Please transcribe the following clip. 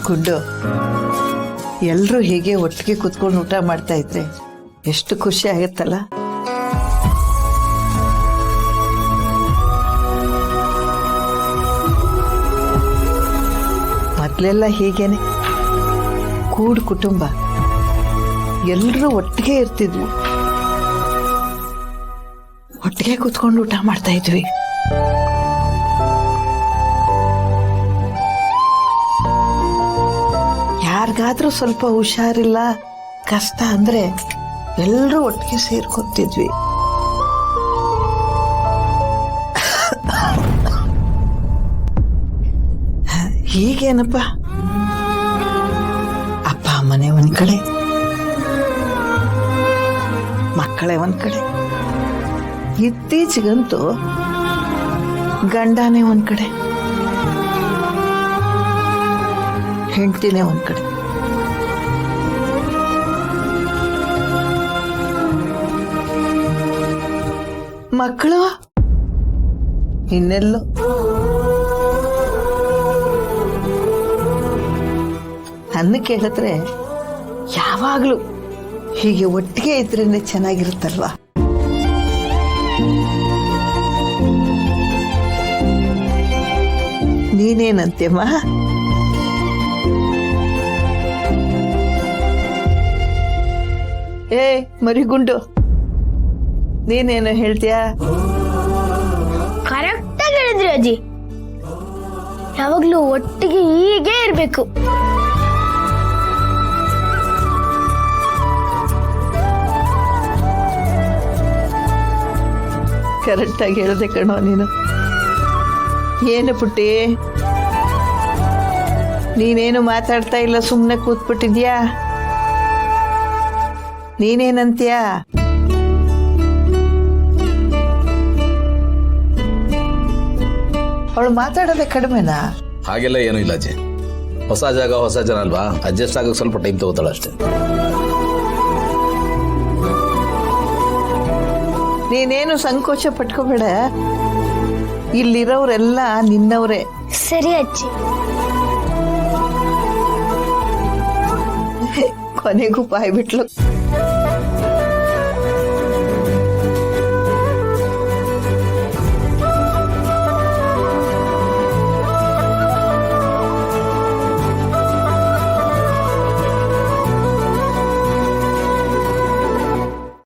ಗುಡ್ಡು, ಎಲ್ಲರೂ ಹೀಗೆ ಒಟ್ಟಿಗೆ ಕುತ್ಕೊಂಡು ಊಟ ಮಾಡ್ತಾ ಇದ್ರೆ ಎಷ್ಟು ಖುಷಿ ಆಗುತ್ತಲ್ಲ. ಮೊದಲೆಲ್ಲ ಹೀಗೇನೆ ಕೂಡು ಕುಟುಂಬ, ಎಲ್ಲರೂ ಒಟ್ಟಿಗೆ ಇರ್ತಿದ್ವು, ಒಟ್ಟಿಗೆ ಕುತ್ಕೊಂಡು ಊಟ ಮಾಡ್ತಾ ಇದ್ವಿ. ಯಾರಿಗಾದ್ರೂ ಸ್ವಲ್ಪ ಹುಷಾರಿಲ್ಲ, ಕಷ್ಟ ಅಂದ್ರೆ ಎಲ್ಲರೂ ಒಟ್ಟಿಗೆ ಸೇರ್ಕೊತಿದ್ವಿ. ಹೀಗೇನಪ್ಪ, ಅಪ್ಪ ಅಮ್ಮನೆ ಒಂದ್ ಕಡೆ, ಮಕ್ಕಳೇ ಒಂದ್ ಕಡೆ, ಇತ್ತೀಚೆಗಂತೂ ಗಂಡನೇ ಒಂದ್ ಕಡೆ, ಹೆಂಡತಿನೇ ಒಂದ್ ಕಡೆ. ಮಕ್ಕಳು ಇನ್ನೆಲ್ಲೋ. ಅನ್ನ ಕೇಳಿದ್ರೆ ಯಾವಾಗ್ಲೂ ಹೀಗೆ ಒಟ್ಟಿಗೆ ಇದ್ರೇನೆ ಚೆನ್ನಾಗಿರುತ್ತಲ್ವಾ. ನೀನೇನಂತೆಮ್ಮ? ಏ ಮರಿಗುಂಡು, ನೀನೇನು ಹೇಳ್ತೀಯಾ? ಕರೆಕ್ಟ್ ಆಗಿ ಹೇಳಿದ್ರಿ ಅಜ್ಜಿ. ಯಾವಾಗ್ಲೂ ಒಟ್ಟಿಗೆ ಹೀಗೆ ಇರ್ಬೇಕು. ಕರೆಕ್ಟ್ ಆಗಿ ಹೇಳ್ದೆ ಕಣೋ ನೀನು. ಏನು ಪುಟ್ಟಿ, ನೀನೇನು ಮಾತಾಡ್ತಾ ಇಲ್ಲ, ಸುಮ್ಮನೆ ಕೂತ್ಬಿಟ್ಟಿದ್ಯಾ? ನೀನೇನಂತೀಯ? ಅವಳು ಮಾತಾಡೋದೇ ಕಡಿಮೆನಾ? ಹಾಗೆಲ್ಲ ಏನೂ ಇಲ್ಲ ಅಜ್ಜಿ. ಹೊಸ ಜಾಗ ಹೊಸ ಜನ ಅಲ್ವಾ, ಅಡ್ಜಸ್ಟ್ ಆಗೋಕೆ ಸ್ವಲ್ಪ ಟೈಮ್ ತಗೋತಾಳೆ ಅಷ್ಟೇ. ನೀನೇನು ಸಂಕೋಚ ಪಟ್ಕೋಬೇಡ, ಇಲ್ಲಿರೋರೆಲ್ಲ ನಿನ್ನವರೇ. ಸರಿ ಅಜ್ಜಿ. ಕೊನೆಗೂ ಬಾಯ್ಬಿಟ್ಲು.